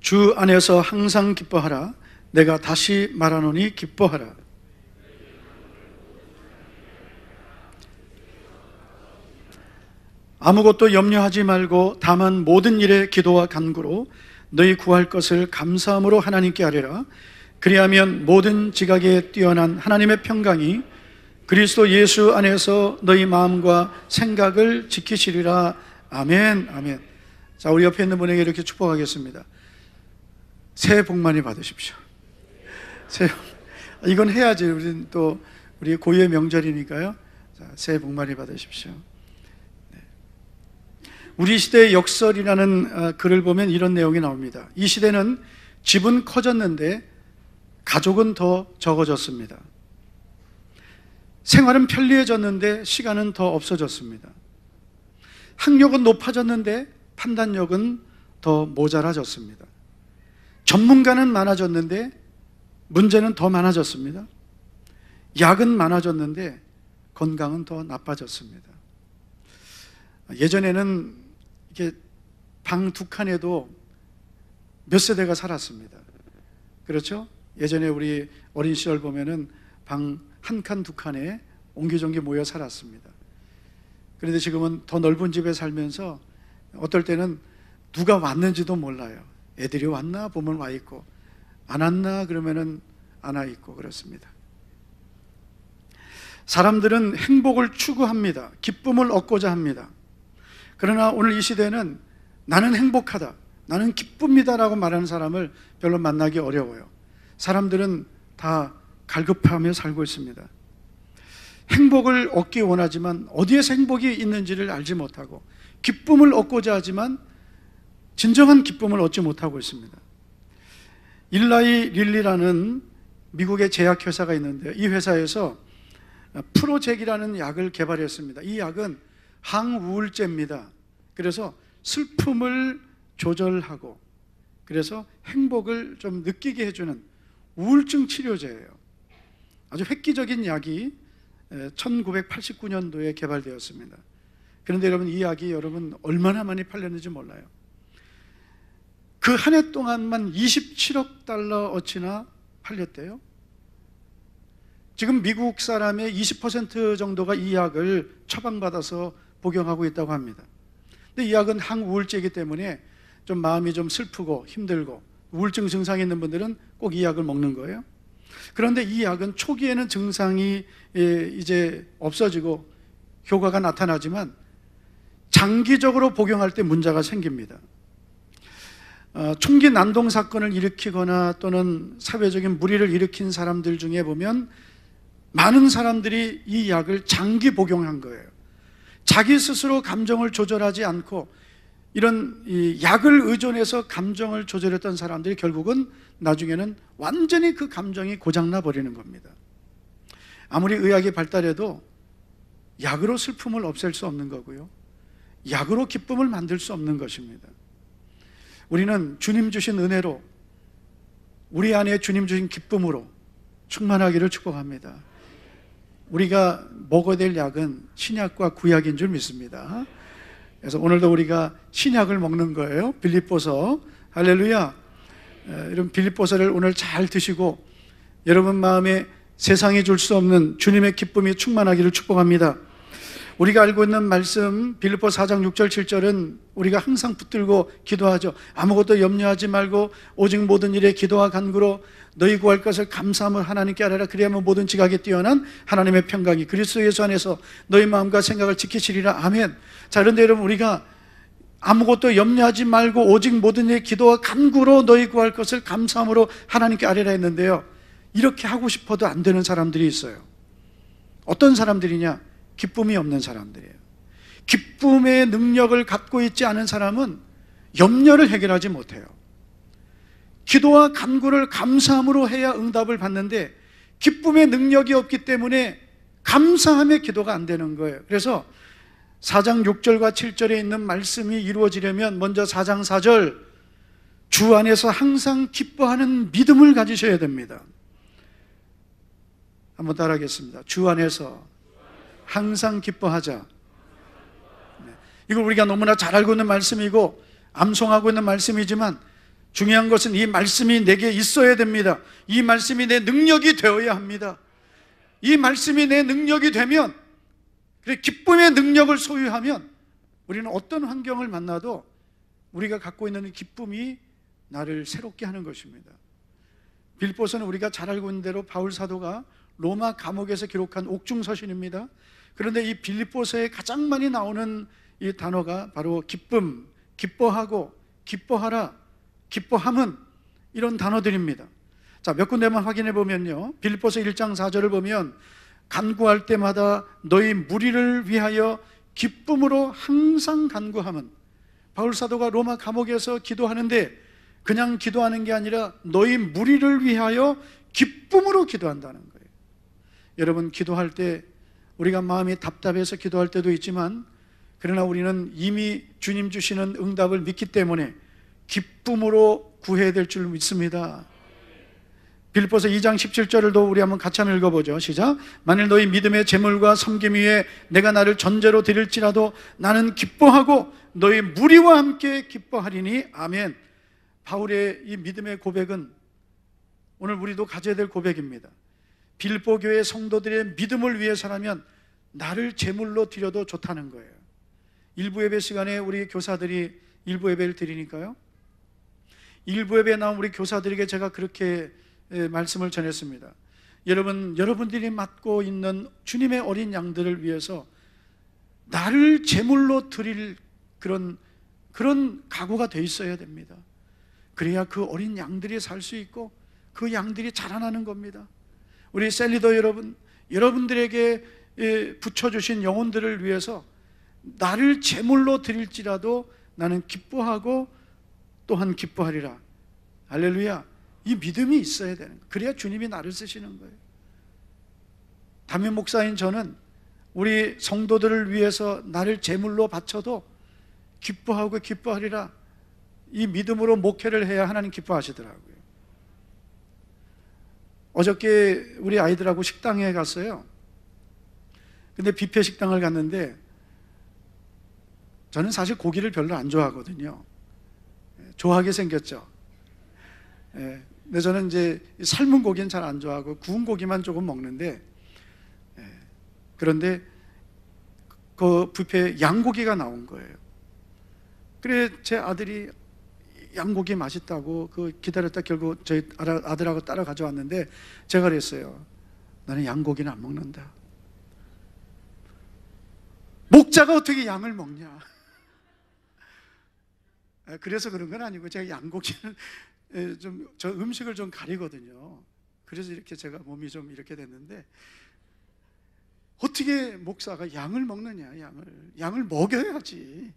주 안에서 항상 기뻐하라. 내가 다시 말하노니 기뻐하라. 아무것도 염려하지 말고 다만 모든 일에 기도와 간구로 너희 구할 것을 감사함으로 하나님께 아뢰라. 그리하면 모든 지각에 뛰어난 하나님의 평강이 그리스도 예수 안에서 너희 마음과 생각을 지키시리라. 아멘. 아멘. 자, 우리 옆에 있는 분에게 이렇게 축복하겠습니다. 새해 복 많이 받으십시오. 이건 해야지. 우리는 또 우리 고유의 명절이니까요. 자, 새해 복 많이 받으십시오. 우리 시대의 역설이라는 글을 보면 이런 내용이 나옵니다. 이 시대는 집은 커졌는데 가족은 더 적어졌습니다. 생활은 편리해졌는데 시간은 더 없어졌습니다. 학력은 높아졌는데 판단력은 더 모자라졌습니다. 전문가는 많아졌는데 문제는 더 많아졌습니다. 약은 많아졌는데 건강은 더 나빠졌습니다. 예전에는 이렇게 방 두 칸에도 몇 세대가 살았습니다. 그렇죠? 예전에 우리 어린 시절 보면은 방 한 칸, 두 칸에 옹기종기 모여 살았습니다. 그런데 지금은 더 넓은 집에 살면서 어떨 때는 누가 왔는지도 몰라요. 애들이 왔나 보면 와 있고, 안 왔나 그러면은 안 와 있고 그렇습니다. 사람들은 행복을 추구합니다. 기쁨을 얻고자 합니다. 그러나 오늘 이 시대는 나는 행복하다, 나는 기쁩니다라고 말하는 사람을 별로 만나기 어려워요. 사람들은 다 갈급하며 살고 있습니다. 행복을 얻기 원하지만 어디에서 행복이 있는지를 알지 못하고, 기쁨을 얻고자 하지만 진정한 기쁨을 얻지 못하고 있습니다. 일라이 릴리라는 미국의 제약회사가 있는데요, 이 회사에서 프로젝이라는 약을 개발했습니다. 이 약은 항우울제입니다. 그래서 슬픔을 조절하고 그래서 행복을 좀 느끼게 해주는 우울증 치료제예요. 아주 획기적인 약이 1989년도에 개발되었습니다. 그런데 여러분, 이 약이 여러분 얼마나 많이 팔렸는지 몰라요. 그 한 해 동안만 27억 달러어치나 팔렸대요. 지금 미국 사람의 20% 정도가 이 약을 처방받아서 복용하고 있다고 합니다. 근데 이 약은 항우울제이기 때문에 좀 마음이 좀 슬프고 힘들고 우울증 증상이 있는 분들은 꼭 이 약을 먹는 거예요. 그런데 이 약은 초기에는 증상이 이제 없어지고 효과가 나타나지만 장기적으로 복용할 때 문제가 생깁니다. 총기 난동 사건을 일으키거나 또는 사회적인 물의를 일으킨 사람들 중에 보면 많은 사람들이 이 약을 장기 복용한 거예요. 자기 스스로 감정을 조절하지 않고 이런 이 약을 의존해서 감정을 조절했던 사람들이 결국은 나중에는 완전히 그 감정이 고장나 버리는 겁니다. 아무리 의학이 발달해도 약으로 슬픔을 없앨 수 없는 거고요, 약으로 기쁨을 만들 수 없는 것입니다. 우리는 주님 주신 은혜로, 우리 안에 주님 주신 기쁨으로 충만하기를 축복합니다. 우리가 먹어야 될 약은 신약과 구약인 줄 믿습니다. 그래서 오늘도 우리가 신약을 먹는 거예요. 빌립보서. 할렐루야. 이런 빌립보서를 오늘 잘 드시고 여러분 마음에 세상이 줄 수 없는 주님의 기쁨이 충만하기를 축복합니다. 우리가 알고 있는 말씀 빌립보 4장 6절 7절은 우리가 항상 붙들고 기도하죠. 아무것도 염려하지 말고 오직 모든 일에 기도와 간구로 너희 구할 것을 감사함을 하나님께 아뢰라. 그리하면 모든 지각에 뛰어난 하나님의 평강이 그리스도 예수 안에서 너희 마음과 생각을 지키시리라. 아멘. 자, 그런데 여러분, 우리가 아무것도 염려하지 말고 오직 모든 일에 기도와 간구로 너희 구할 것을 감사함으로 하나님께 아뢰라 했는데요, 이렇게 하고 싶어도 안 되는 사람들이 있어요. 어떤 사람들이냐? 기쁨이 없는 사람들이에요. 기쁨의 능력을 갖고 있지 않은 사람은 염려를 해결하지 못해요. 기도와 간구를 감사함으로 해야 응답을 받는데 기쁨의 능력이 없기 때문에 감사함의 기도가 안 되는 거예요. 그래서 4장 6절과 7절에 있는 말씀이 이루어지려면 먼저 4장 4절 주 안에서 항상 기뻐하는 믿음을 가지셔야 됩니다. 한번 따라하겠습니다. 주 안에서 항상 기뻐하자. 이걸 우리가 너무나 잘 알고 있는 말씀이고 암송하고 있는 말씀이지만 중요한 것은 이 말씀이 내게 있어야 됩니다. 이 말씀이 내 능력이 되어야 합니다. 이 말씀이 내 능력이 되면, 그래 기쁨의 능력을 소유하면 우리는 어떤 환경을 만나도 우리가 갖고 있는 기쁨이 나를 새롭게 하는 것입니다. 빌립보서는 우리가 잘 알고 있는 대로 바울 사도가 로마 감옥에서 기록한 옥중서신입니다. 그런데 이 빌립보서에 가장 많이 나오는 이 단어가 바로 기쁨, 기뻐하고, 기뻐하라, 기뻐함은 이런 단어들입니다. 자, 몇 군데만 확인해 보면요, 빌립보서 1장 4절을 보면 간구할 때마다 너희 무리를 위하여 기쁨으로 항상 간구함은, 바울 사도가 로마 감옥에서 기도하는데 그냥 기도하는 게 아니라 너희 무리를 위하여 기쁨으로 기도한다는 거예요. 여러분, 기도할 때 우리가 마음이 답답해서 기도할 때도 있지만, 그러나 우리는 이미 주님 주시는 응답을 믿기 때문에 기쁨으로 구해야 될 줄 믿습니다. 빌립보서 2장 17절을 우리 한번 같이 한번 읽어보죠. 시작. 만일 너희 믿음의 재물과 섬김 위에 내가 나를 전제로 드릴지라도 나는 기뻐하고 너희 무리와 함께 기뻐하리니. 아멘. 바울의 이 믿음의 고백은 오늘 우리도 가져야 될 고백입니다. 빌립보 교회 성도들의 믿음을 위해서라면 나를 제물로 드려도 좋다는 거예요. 일부 예배 시간에 우리 교사들이 일부 예배를 드리니까요, 일부 예배에 나온 우리 교사들에게 제가 그렇게 말씀을 전했습니다. 여러분들이 맡고 있는 주님의 어린 양들을 위해서 나를 제물로 드릴 그런 각오가 돼 있어야 됩니다. 그래야 그 어린 양들이 살 수 있고 그 양들이 자라나는 겁니다. 우리 셀리더 여러분, 여러분들에게 붙여주신 영혼들을 위해서 나를 제물로 드릴지라도 나는 기뻐하고 또한 기뻐하리라. 할렐루야. 이 믿음이 있어야 되는 거예요. 그래야 주님이 나를 쓰시는 거예요. 담임 목사인 저는 우리 성도들을 위해서 나를 제물로 바쳐도 기뻐하고 기뻐하리라, 이 믿음으로 목회를 해야 하나님 기뻐하시더라고요. 어저께 우리 아이들하고 식당에 갔어요. 근데 뷔페 식당을 갔는데 저는 사실 고기를 별로 안 좋아하거든요. 좋아하게 생겼죠. 근데 저는 이제 삶은 고기는 잘 안 좋아하고 구운 고기만 조금 먹는데, 그런데 그 뷔페에 양고기가 나온 거예요. 그래 제 아들이 양고기 맛있다고 기다렸다 결국 저희 아들하고 따라 가져왔는데, 제가 그랬어요. 나는 양고기는 안 먹는다. 목자가 어떻게 양을 먹냐. 그래서 그런 건 아니고, 제가 양고기는 저 음식을 좀 가리거든요. 그래서 이렇게 제가 몸이 좀 이렇게 됐는데, 어떻게 목사가 양을 먹느냐. 양을 먹여야지.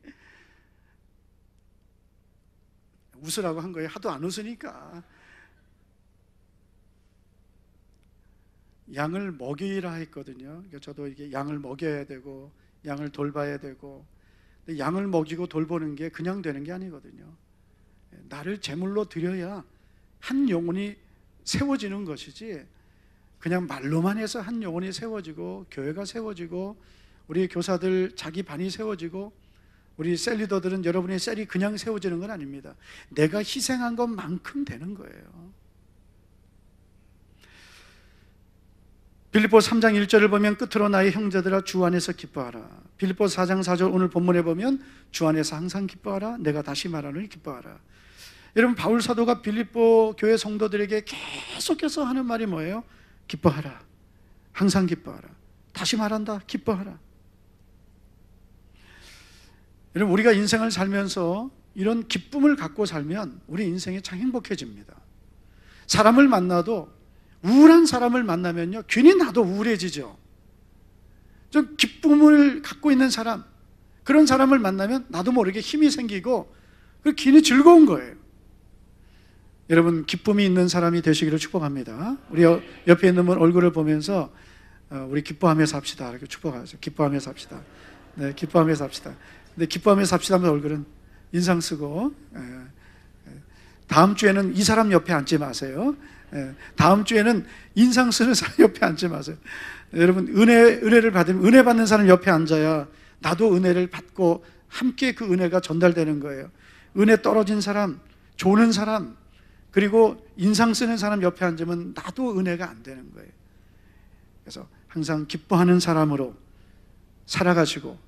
웃으라고 한 거예요. 하도 안 웃으니까. 양을 먹이라 했거든요. 그러니까 저도 이게 양을 먹여야 되고 양을 돌봐야 되고, 근데 양을 먹이고 돌보는 게 그냥 되는 게 아니거든요. 나를 제물로 드려야 한 영혼이 세워지는 것이지, 그냥 말로만 해서 한 영혼이 세워지고 교회가 세워지고 우리 교사들 자기 반이 세워지고 우리 셀리더들은 여러분의 셀이 그냥 세워지는 건 아닙니다. 내가 희생한 것만큼 되는 거예요. 빌립보 3장 1절을 보면 끝으로 나의 형제들아 주 안에서 기뻐하라. 빌립보 4장 4절 오늘 본문에 보면 주 안에서 항상 기뻐하라. 내가 다시 말하노니 기뻐하라. 여러분, 바울 사도가 빌립보 교회 성도들에게 계속해서 하는 말이 뭐예요? 기뻐하라. 항상 기뻐하라. 다시 말한다. 기뻐하라. 여러분, 우리가 인생을 살면서 이런 기쁨을 갖고 살면 우리 인생이 참 행복해집니다. 사람을 만나도 우울한 사람을 만나면요, 괜히 나도 우울해지죠. 좀 기쁨을 갖고 있는 사람, 그런 사람을 만나면 나도 모르게 힘이 생기고 괜히 즐거운 거예요. 여러분, 기쁨이 있는 사람이 되시기를 축복합니다. 우리 옆에 있는 분 얼굴을 보면서 우리 기뻐하며 삽시다 이렇게 축복하죠. 기뻐하며 삽시다. 네, 기뻐하며 삽시다. 근데 기뻐하며 삽시다 하면 얼굴은 인상 쓰고, 다음 주에는 이 사람 옆에 앉지 마세요. 다음 주에는 인상 쓰는 사람 옆에 앉지 마세요. 여러분, 은혜를 받으면 은혜 받는 사람 옆에 앉아야 나도 은혜를 받고 함께 그 은혜가 전달되는 거예요. 은혜 떨어진 사람, 조는 사람, 그리고 인상 쓰는 사람 옆에 앉으면 나도 은혜가 안 되는 거예요. 그래서 항상 기뻐하는 사람으로 살아가시고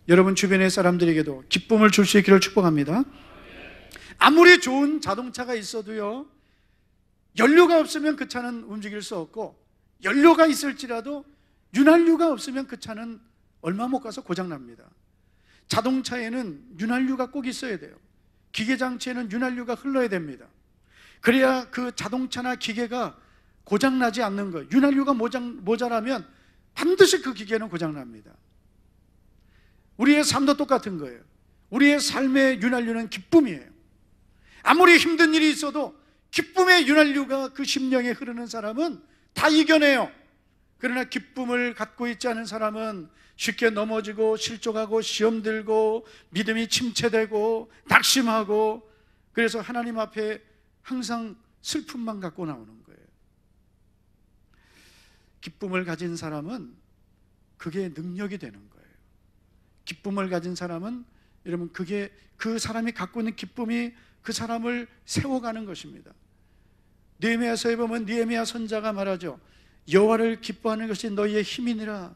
여러분 주변의 사람들에게도 기쁨을 줄 수 있기를 축복합니다. 아무리 좋은 자동차가 있어도요, 연료가 없으면 그 차는 움직일 수 없고, 연료가 있을지라도 윤활유가 없으면 그 차는 얼마 못 가서 고장납니다. 자동차에는 윤활유가 꼭 있어야 돼요. 기계장치에는 윤활유가 흘러야 됩니다. 그래야 그 자동차나 기계가 고장나지 않는 거예요. 윤활유가 모자라면 반드시 그 기계는 고장납니다. 우리의 삶도 똑같은 거예요. 우리의 삶의 윤활유는 기쁨이에요. 아무리 힘든 일이 있어도 기쁨의 윤활유가 그 심령에 흐르는 사람은 다 이겨내요. 그러나 기쁨을 갖고 있지 않은 사람은 쉽게 넘어지고 실족하고 시험 들고 믿음이 침체되고 낙심하고, 그래서 하나님 앞에 항상 슬픔만 갖고 나오는 거예요. 기쁨을 가진 사람은 그게 능력이 되는 거예요. 기쁨을 가진 사람은 여러분, 그게 그 사람이 갖고 있는 기쁨이 그 사람을 세워가는 것입니다. 느헤미야서에 보면 느헤미야 선자가 말하죠. 여호와를 기뻐하는 것이 너희의 힘이니라.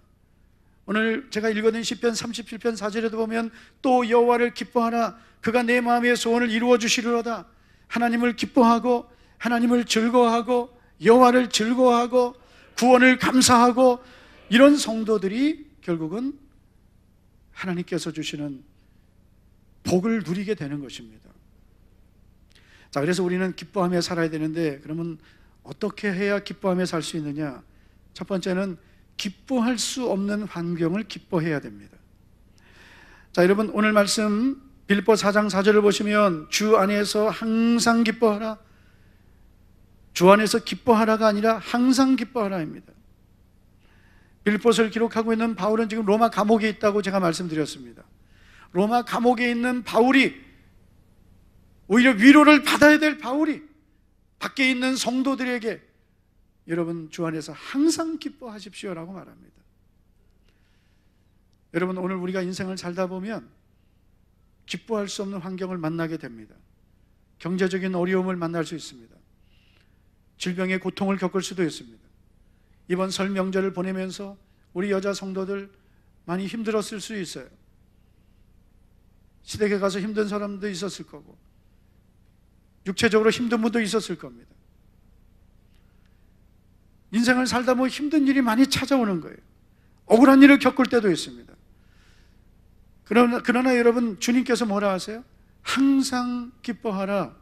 오늘 제가 읽어낸 시편 37편 4절에도 보면 또 여호와를 기뻐하라. 그가 내 마음의 소원을 이루어 주시리로다. 하나님을 기뻐하고 하나님을 즐거워하고 여호와를 즐거워하고 구원을 감사하고, 이런 성도들이 결국은 하나님께서 주시는 복을 누리게 되는 것입니다. 자, 그래서 우리는 기뻐하며 살아야 되는데, 그러면 어떻게 해야 기뻐하며 살 수 있느냐? 첫 번째는 기뻐할 수 없는 환경을 기뻐해야 됩니다. 자, 여러분 오늘 말씀 빌립보 4장 4절을 보시면 주 안에서 항상 기뻐하라. 주 안에서 기뻐하라가 아니라 항상 기뻐하라입니다. 빌립보서를 기록하고 있는 바울은 지금 로마 감옥에 있다고 제가 말씀드렸습니다. 로마 감옥에 있는 바울이, 오히려 위로를 받아야 될 바울이 밖에 있는 성도들에게 여러분 주 안에서 항상 기뻐하십시오라고 말합니다. 여러분 오늘 우리가 인생을 살다 보면 기뻐할 수 없는 환경을 만나게 됩니다. 경제적인 어려움을 만날 수 있습니다. 질병의 고통을 겪을 수도 있습니다. 이번 설 명절을 보내면서 우리 여자 성도들 많이 힘들었을 수 있어요. 시댁에 가서 힘든 사람도 있었을 거고, 육체적으로 힘든 분도 있었을 겁니다. 인생을 살다 보면 힘든 일이 많이 찾아오는 거예요. 억울한 일을 겪을 때도 있습니다. 그러나 여러분, 주님께서 뭐라 하세요? 항상 기뻐하라.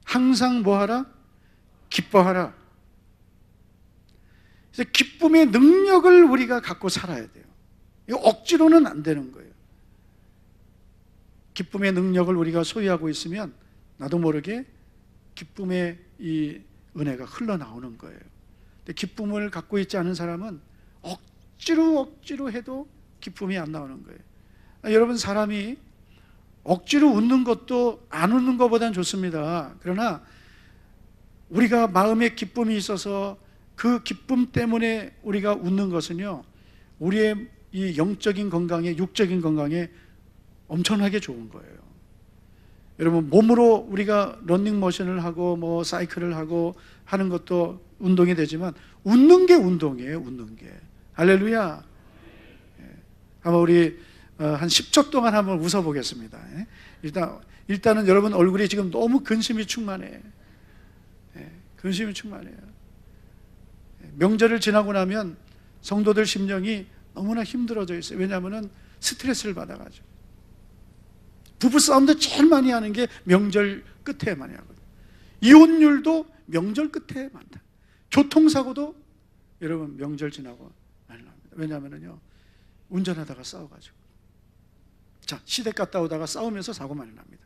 항상 뭐하라? 기뻐하라. 그래서 기쁨의 능력을 우리가 갖고 살아야 돼요. 이거 억지로는 안 되는 거예요. 기쁨의 능력을 우리가 소유하고 있으면 나도 모르게 기쁨의 이 은혜가 흘러나오는 거예요. 근데 기쁨을 갖고 있지 않은 사람은 억지로 해도 기쁨이 안 나오는 거예요. 여러분, 사람이 억지로 웃는 것도 안 웃는 것보다는 좋습니다. 그러나 우리가 마음에 기쁨이 있어서 그 기쁨 때문에 우리가 웃는 것은요, 우리의 이 영적인 건강에, 육적인 건강에 엄청나게 좋은 거예요. 여러분, 몸으로 우리가 러닝머신을 하고 뭐 사이클을 하고 하는 것도 운동이 되지만 웃는 게 운동이에요. 웃는 게. 할렐루야. 한번 우리 한 10초 동안 한번 웃어보겠습니다. 일단은 여러분 얼굴이 지금 너무 근심이 충만해. 근심이 충만해요. 명절을 지나고 나면 성도들 심령이 너무나 힘들어져 있어요. 왜냐하면 스트레스를 받아가지고. 부부싸움도 제일 많이 하는 게 명절 끝에 많이 하거든요. 이혼율도 명절 끝에 많다. 교통사고도 여러분 명절 지나고 많이 납니다. 왜냐하면요, 운전하다가 싸워가지고. 자, 시댁 갔다 오다가 싸우면서 사고 많이 납니다.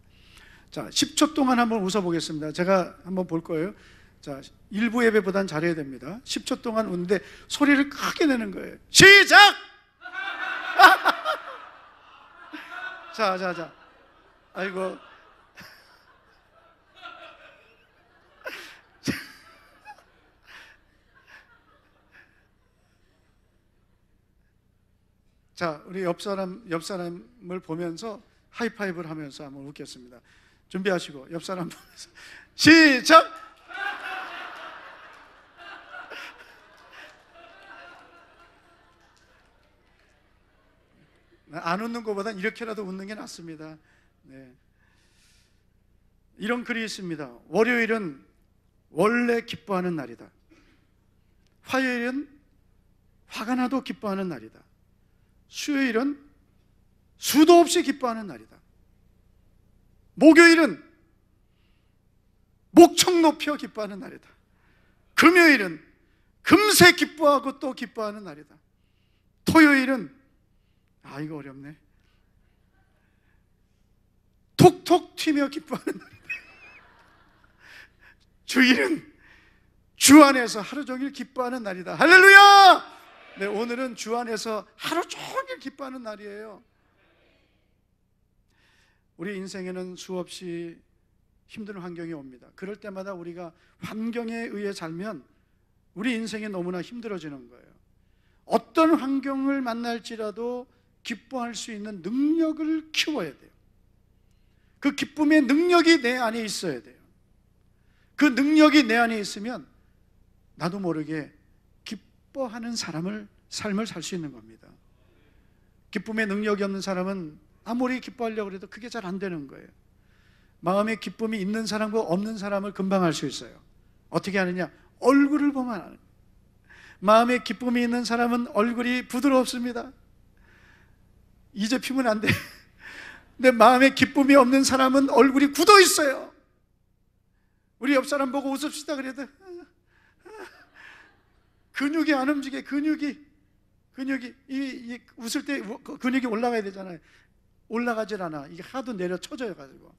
자, 10초 동안 한번 웃어보겠습니다. 제가 한번 볼 거예요. 자, 일부 예배보단 잘해야 됩니다. 10초 동안 웃는데 소리를 크게 내는 거예요. 시작! 자. 아이고. 자, 우리 옆 사람을 보면서 하이파이브를 하면서 한번 웃겠습니다. 준비하시고 옆 사람 보면서 시작! 안 웃는 것보단 이렇게라도 웃는 게 낫습니다. 네. 이런 글이 있습니다. 월요일은 원래 기뻐하는 날이다. 화요일은 화가 나도 기뻐하는 날이다. 수요일은 수도 없이 기뻐하는 날이다. 목요일은 목청 높여 기뻐하는 날이다. 금요일은 금세 기뻐하고 또 기뻐하는 날이다. 토요일은 이거 어렵네. 톡톡 튀며 기뻐하는 날이다. 주일은 주 안에서 하루 종일 기뻐하는 날이다. 할렐루야! 네, 오늘은 주 안에서 하루 종일 기뻐하는 날이에요. 우리 인생에는 수없이 힘든 환경이 옵니다. 그럴 때마다 우리가 환경에 의해 살면 우리 인생이 너무나 힘들어지는 거예요. 어떤 환경을 만날지라도 기뻐할 수 있는 능력을 키워야 돼요. 그 기쁨의 능력이 내 안에 있어야 돼요. 그 능력이 내 안에 있으면 나도 모르게 기뻐하는 삶을 살 수 있는 겁니다. 기쁨의 능력이 없는 사람은 아무리 기뻐하려고 해도 그게 잘 안 되는 거예요. 마음에 기쁨이 있는 사람과 없는 사람을 금방 알 수 있어요. 어떻게 하느냐? 얼굴을 보면 아는 거예요. 마음에 기쁨이 있는 사람은 얼굴이 부드럽습니다. 이제 피면 안 돼. 근데 마음에 기쁨이 없는 사람은 얼굴이 굳어 있어요. 우리 옆 사람 보고 웃읍시다 그래도 근육이 안 움직여. 근육이 웃을 때 근육이 올라가야 되잖아요. 올라가질 않아. 이게 하도 내려 쳐져요 가지고.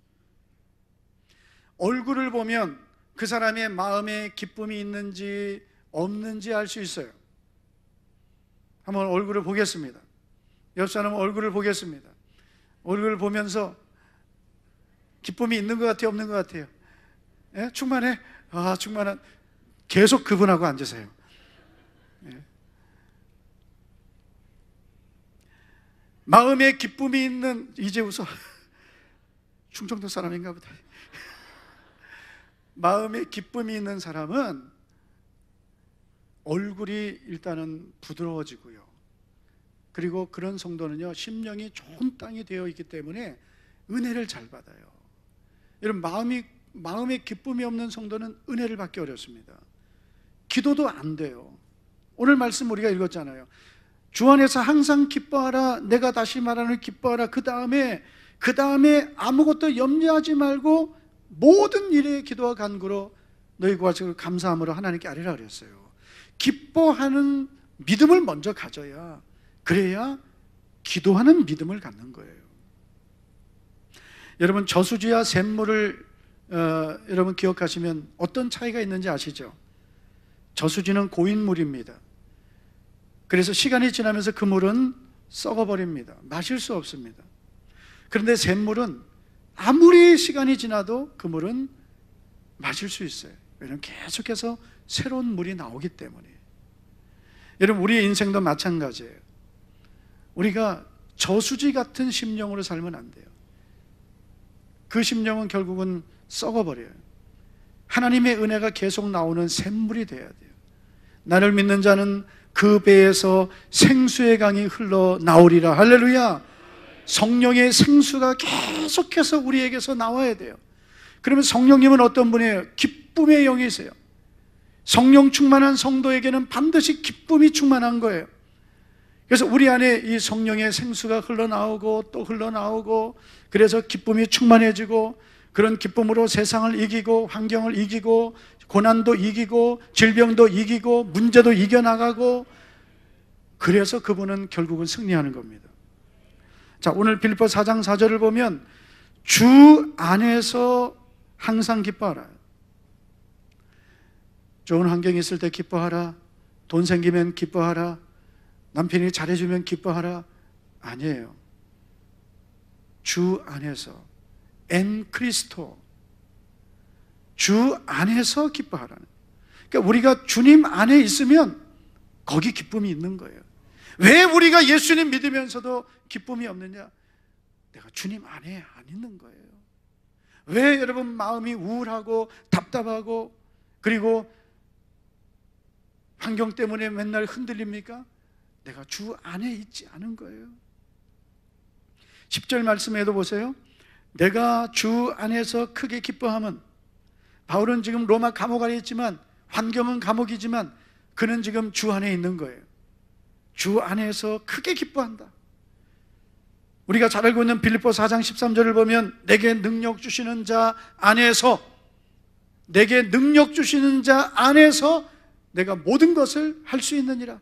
얼굴을 보면 그 사람의 마음에 기쁨이 있는지 없는지 알 수 있어요. 한번 얼굴을 보겠습니다. 옆 사람 얼굴을 보겠습니다. 얼굴을 보면서 기쁨이 있는 것 같아요, 없는 것 같아요? 예? 충만해? 충만한. 계속 그분하고 앉으세요. 예. 마음에 기쁨이 있는, 이제 웃어. 충청도 사람인가 보다. 마음에 기쁨이 있는 사람은 얼굴이 일단은 부드러워지고요. 그리고 그런 성도는요, 심령이 좋은 땅이 되어 있기 때문에 은혜를 잘 받아요. 여러분, 마음에 기쁨이 없는 성도는 은혜를 받기 어렵습니다. 기도도 안 돼요. 오늘 말씀 우리가 읽었잖아요. 주 안에서 항상 기뻐하라. 내가 다시 말하는 기뻐하라. 그 다음에 아무것도 염려하지 말고 모든 일에 기도와 간구로 너희 구하시고 감사함으로 하나님께 아뢰라 그랬어요. 기뻐하는 믿음을 먼저 가져야, 그래야 기도하는 믿음을 갖는 거예요. 여러분, 저수지와 샘물을 여러분 기억하시면 어떤 차이가 있는지 아시죠? 저수지는 고인물입니다. 그래서 시간이 지나면서 그 물은 썩어버립니다. 마실 수 없습니다. 그런데 샘물은 아무리 시간이 지나도 그 물은 마실 수 있어요. 왜냐하면 계속해서 새로운 물이 나오기 때문에. 여러분, 우리의 인생도 마찬가지예요. 우리가 저수지 같은 심령으로 살면 안 돼요. 그 심령은 결국은 썩어버려요. 하나님의 은혜가 계속 나오는 샘물이 돼야 돼요. 나를 믿는 자는 그 배에서 생수의 강이 흘러나오리라. 할렐루야. 성령의 생수가 계속해서 우리에게서 나와야 돼요. 그러면 성령님은 어떤 분이에요? 기쁨의 영이세요. 성령 충만한 성도에게는 반드시 기쁨이 충만한 거예요. 그래서 우리 안에 이 성령의 생수가 흘러나오고 또 흘러나오고, 그래서 기쁨이 충만해지고, 그런 기쁨으로 세상을 이기고 환경을 이기고 고난도 이기고 질병도 이기고 문제도 이겨나가고, 그래서 그분은 결국은 승리하는 겁니다. 자, 오늘 빌립보 4장 4절을 보면 주 안에서 항상 기뻐하라. 좋은 환경이 있을 때 기뻐하라. 돈 생기면 기뻐하라. 남편이 잘해주면 기뻐하라. 아니에요. 주 안에서, 엔 크리스토, 주 안에서 기뻐하라는. 그러니까 우리가 주님 안에 있으면 거기 기쁨이 있는 거예요. 왜 우리가 예수님 믿으면서도 기쁨이 없느냐? 내가 주님 안에 안 있는 거예요. 왜 여러분 마음이 우울하고 답답하고 그리고 환경 때문에 맨날 흔들립니까? 내가 주 안에 있지 않은 거예요. 10절 말씀에도 보세요. 내가 주 안에서 크게 기뻐함은, 바울은 지금 로마 감옥 안에 있지만 환경은 감옥이지만 그는 지금 주 안에 있는 거예요. 주 안에서 크게 기뻐한다. 우리가 잘 알고 있는 빌립보 4장 13절을 보면 내게 능력 주시는 자 안에서, 내게 능력 주시는 자 안에서 내가 모든 것을 할 수 있느니라.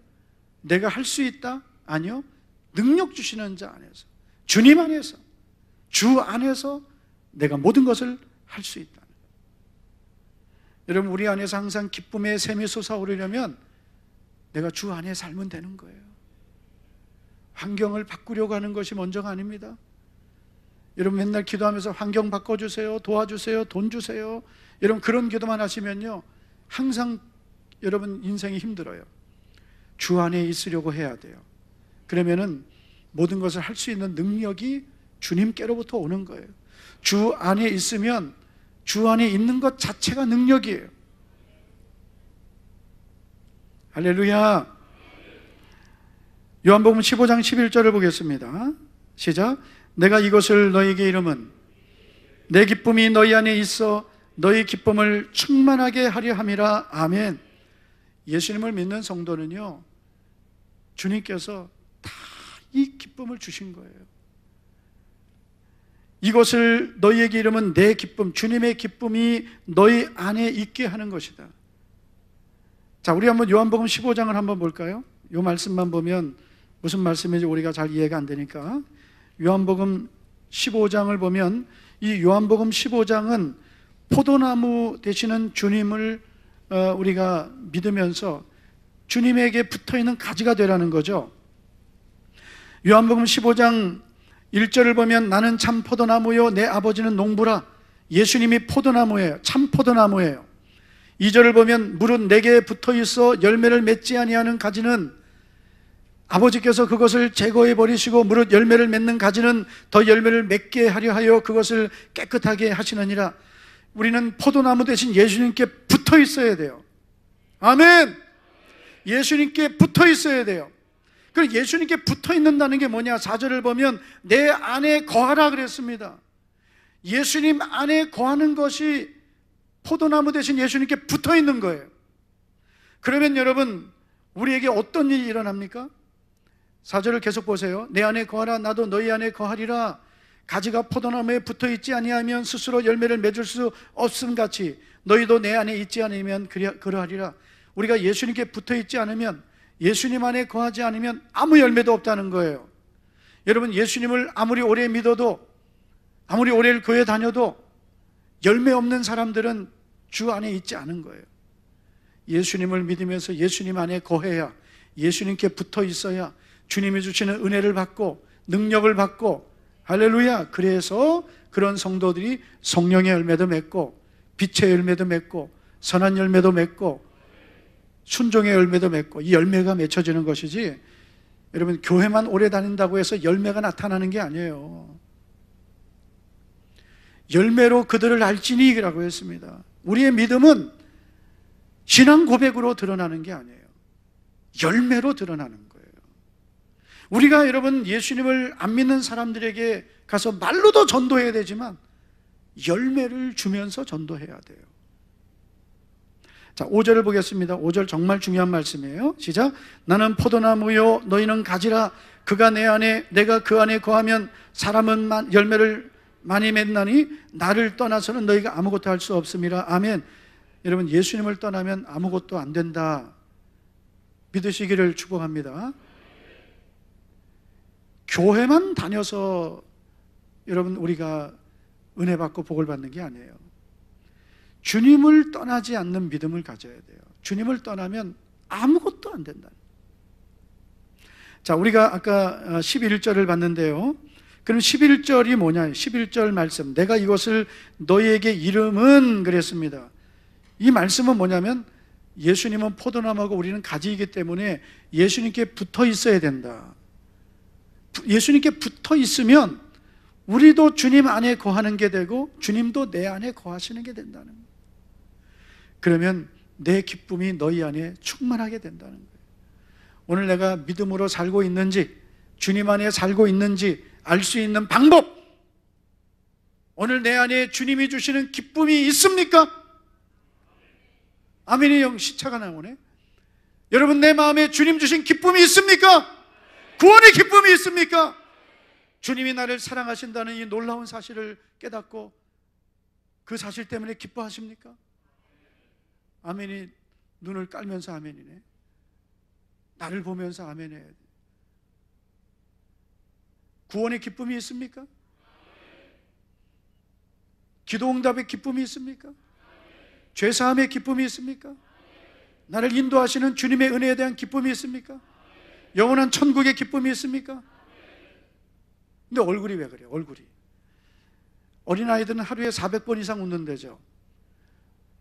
내가 할 수 있다? 아니요. 능력 주시는 자 안에서, 주님 안에서, 주 안에서 내가 모든 것을 할 수 있다. 여러분, 우리 안에서 항상 기쁨의 샘이 솟아오르려면 내가 주 안에 살면 되는 거예요. 환경을 바꾸려고 하는 것이 먼저가 아닙니다. 여러분, 맨날 기도하면서 환경 바꿔주세요, 도와주세요, 돈 주세요, 여러분 그런 기도만 하시면요 항상 여러분 인생이 힘들어요. 주 안에 있으려고 해야 돼요. 그러면은 모든 것을 할 수 있는 능력이 주님께로부터 오는 거예요. 주 안에 있으면 주 안에 있는 것 자체가 능력이에요. 할렐루야. 요한복음 15장 11절을 보겠습니다. 시작. 내가 이것을 너희에게 이름은 내 기쁨이 너희 안에 있어 너희 기쁨을 충만하게 하려 함이라. 아멘. 예수님을 믿는 성도는요 주님께서 다 이 기쁨을 주신 거예요. 이것을 너희에게 이름은 내 기쁨, 주님의 기쁨이 너희 안에 있게 하는 것이다. 자, 우리 한번 요한복음 15장을 한번 볼까요? 이 말씀만 보면 무슨 말씀인지 우리가 잘 이해가 안 되니까. 요한복음 15장을 보면 이 요한복음 15장은 포도나무 되시는 주님을 우리가 믿으면서 주님에게 붙어있는 가지가 되라는 거죠. 요한복음 15장 1절을 보면 나는 참 포도나무요 내 아버지는 농부라. 예수님이 포도나무예요. 참 포도나무예요. 2절을 보면 무릇 내게 붙어있어 열매를 맺지 아니하는 가지는 아버지께서 그것을 제거해 버리시고 무릇 열매를 맺는 가지는 더 열매를 맺게 하려 하여 그것을 깨끗하게 하시느니라. 우리는 포도나무 대신 예수님께 붙어 있어야 돼요. 아멘. 예수님께 붙어 있어야 돼요. 그럼 예수님께 붙어 있는다는 게 뭐냐? 4절을 보면 내 안에 거하라 그랬습니다. 예수님 안에 거하는 것이 포도나무 대신 예수님께 붙어 있는 거예요. 그러면 여러분 우리에게 어떤 일이 일어납니까? 4절을 계속 보세요. 내 안에 거하라 나도 너희 안에 거하리라. 가지가 포도나무에 붙어 있지 아니하면 스스로 열매를 맺을 수 없음 같이 너희도 내 안에 있지 않으면 그러하리라. 우리가 예수님께 붙어 있지 않으면, 예수님 안에 거하지 않으면 아무 열매도 없다는 거예요. 여러분, 예수님을 아무리 오래 믿어도, 아무리 오래 교회 다녀도 열매 없는 사람들은 주 안에 있지 않은 거예요. 예수님을 믿으면서 예수님 안에 거해야, 예수님께 붙어 있어야 주님이 주시는 은혜를 받고 능력을 받고, 할렐루야. 그래서 그런 성도들이 성령의 열매도 맺고 빛의 열매도 맺고 선한 열매도 맺고 순종의 열매도 맺고, 이 열매가 맺혀지는 것이지, 여러분 교회만 오래 다닌다고 해서 열매가 나타나는 게 아니에요. 열매로 그들을 알지니라고 했습니다. 우리의 믿음은 신앙 고백으로 드러나는 게 아니에요. 열매로 드러나는 거예요. 우리가 여러분 예수님을 안 믿는 사람들에게 가서 말로도 전도해야 되지만 열매를 주면서 전도해야 돼요. 자, 5절을 보겠습니다. 5절 정말 중요한 말씀이에요. 시작. 나는 포도나무요 너희는 가지라. 그가 내 안에 내가 그 안에 거하면 사람은 열매를 많이 맺나니 나를 떠나서는 너희가 아무것도 할 수 없음이라. 아멘. 여러분 예수님을 떠나면 아무것도 안 된다 믿으시기를 축복합니다. 교회만 다녀서 여러분 우리가 은혜 받고 복을 받는 게 아니에요. 주님을 떠나지 않는 믿음을 가져야 돼요. 주님을 떠나면 아무것도 안 된다. 자, 우리가 아까 11절을 봤는데요. 그럼 11절이 뭐냐? 11절 말씀. 내가 이것을 너희에게 이름은 그랬습니다. 이 말씀은 뭐냐면 예수님은 포도나무고 우리는 가지이기 때문에 예수님께 붙어 있어야 된다. 예수님께 붙어 있으면 우리도 주님 안에 거하는 게 되고 주님도 내 안에 거하시는 게 된다는 거예요. 그러면 내 기쁨이 너희 안에 충만하게 된다는 거예요. 오늘 내가 믿음으로 살고 있는지, 주님 안에 살고 있는지 알 수 있는 방법, 오늘 내 안에 주님이 주시는 기쁨이 있습니까? 아멘의 영 시차가 나오네. 여러분, 내 마음에 주님 주신 기쁨이 있습니까? 구원의 기쁨이 있습니까? 주님이 나를 사랑하신다는 이 놀라운 사실을 깨닫고 그 사실 때문에 기뻐하십니까? 아멘이 눈을 깔면서 아멘이네. 나를 보면서 아멘해야 돼. 구원의 기쁨이 있습니까? 기도응답의 기쁨이 있습니까? 죄사함의 기쁨이 있습니까? 나를 인도하시는 주님의 은혜에 대한 기쁨이 있습니까? 영원한 천국의 기쁨이 있습니까? 근데 얼굴이 왜 그래요? 얼굴이. 어린아이들은 하루에 400번 이상 웃는다죠.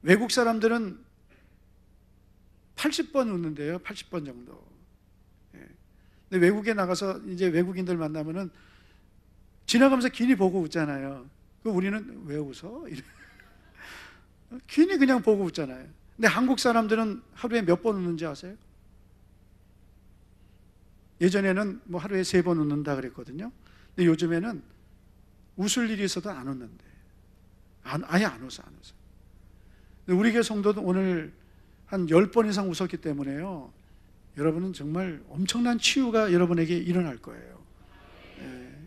외국 사람들은 80번 웃는데요. 80번 정도. 근데 외국에 나가서 이제 외국인들 만나면은 지나가면서 괜히 보고 웃잖아요. 그 우리는 왜 웃어? 괜히 그냥 보고 웃잖아요. 근데 한국 사람들은 하루에 몇 번 웃는지 아세요? 예전에는 뭐 하루에 3번 웃는다 그랬거든요. 근데 요즘에는 웃을 일이 있어도 안 웃는데. 아예 안 웃어. 근데 우리 교회 성도도 오늘 한 10번 이상 웃었기 때문에요. 여러분은 정말 엄청난 치유가 여러분에게 일어날 거예요.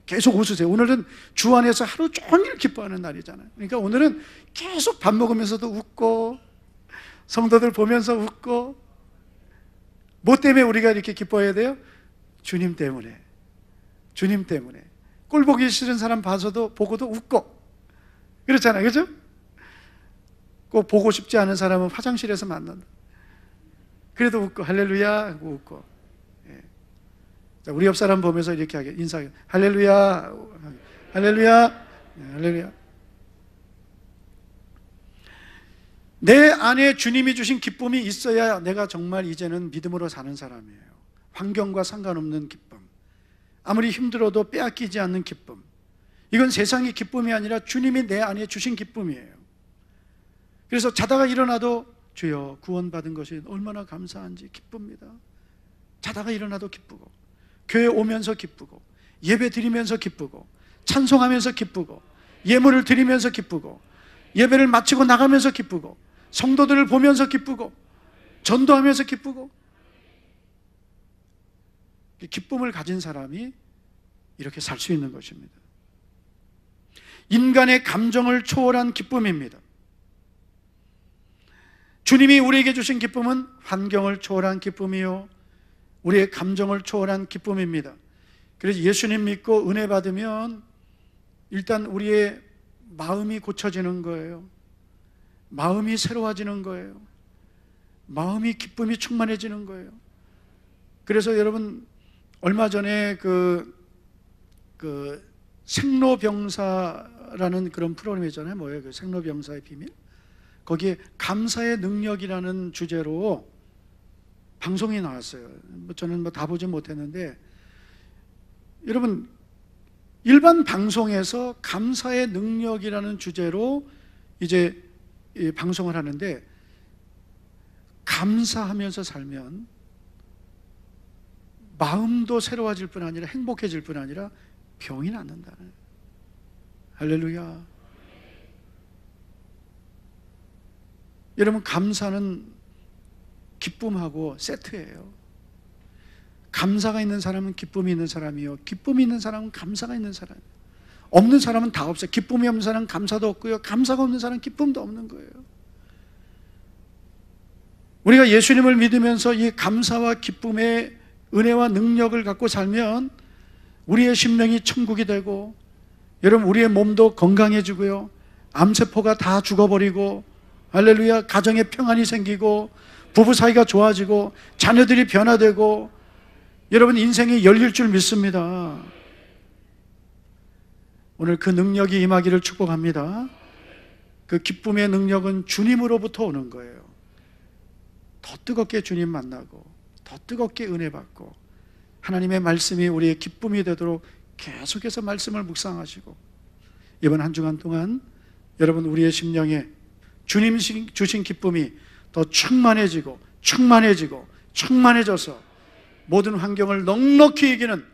계속 웃으세요. 오늘은 주 안에서 하루 종일 기뻐하는 날이잖아요. 그러니까 오늘은 계속 밥 먹으면서도 웃고 성도들 보면서 웃고. 뭐 때문에 우리가 이렇게 기뻐해야 돼요? 주님 때문에. 주님 때문에. 꼴 보기 싫은 사람 봐서도 보고도 웃고 그렇잖아요. 그죠? 꼭 보고 싶지 않은 사람은 화장실에서 만난다. 그래도 웃고 할렐루야 하고 웃고. 자, 우리 옆 사람 보면서 이렇게 하게 인사하게 할렐루야, 할렐루야, 할렐루야. 내 안에 주님이 주신 기쁨이 있어야 내가 정말 이제는 믿음으로 사는 사람이에요. 환경과 상관없는 기쁨, 아무리 힘들어도 빼앗기지 않는 기쁨. 이건 세상의 기쁨이 아니라 주님이 내 안에 주신 기쁨이에요. 그래서 자다가 일어나도 주여 구원받은 것이 얼마나 감사한지 기쁩니다. 자다가 일어나도 기쁘고, 교회 오면서 기쁘고, 예배 드리면서 기쁘고, 찬송하면서 기쁘고, 예물을 드리면서 기쁘고, 예배를 마치고 나가면서 기쁘고, 성도들을 보면서 기쁘고, 전도하면서 기쁘고. 기쁨을 가진 사람이 이렇게 살 수 있는 것입니다. 인간의 감정을 초월한 기쁨입니다. 주님이 우리에게 주신 기쁨은 환경을 초월한 기쁨이요, 우리의 감정을 초월한 기쁨입니다. 그래서 예수님 믿고 은혜 받으면 일단 우리의 마음이 고쳐지는 거예요. 마음이 새로워지는 거예요. 마음이 기쁨이 충만해지는 거예요. 그래서 여러분, 얼마 전에 그 생로병사라는 그런 프로그램 있잖아요. 뭐예요? 그 생로병사의 비밀? 거기에 감사의 능력이라는 주제로 방송이 나왔어요. 저는 다 보지 못했는데, 여러분, 일반 방송에서 감사의 능력이라는 주제로 이제 방송을 하는데, 감사하면서 살면 마음도 새로워질 뿐 아니라 행복해질 뿐 아니라 병이 낫는다는. 할렐루야. 여러분, 감사는 기쁨하고 세트예요. 감사가 있는 사람은 기쁨이 있는 사람이요, 기쁨이 있는 사람은 감사가 있는 사람이에요. 없는 사람은 다 없어요. 기쁨이 없는 사람은 감사도 없고요, 감사가 없는 사람은 기쁨도 없는 거예요. 우리가 예수님을 믿으면서 이 감사와 기쁨의 은혜와 능력을 갖고 살면 우리의 심령이 천국이 되고, 여러분, 우리의 몸도 건강해지고요, 암세포가 다 죽어버리고, 할렐루야, 가정에 평안이 생기고, 부부 사이가 좋아지고, 자녀들이 변화되고, 여러분 인생이 열릴 줄 믿습니다. 오늘 그 능력이 임하기를 축복합니다. 그 기쁨의 능력은 주님으로부터 오는 거예요. 더 뜨겁게 주님 만나고, 더 뜨겁게 은혜 받고, 하나님의 말씀이 우리의 기쁨이 되도록 계속해서 말씀을 묵상하시고 이번 한 주간 동안 여러분 우리의 심령에 주님 주신 기쁨이 더 충만해지고 충만해져서 모든 환경을 넉넉히 이기는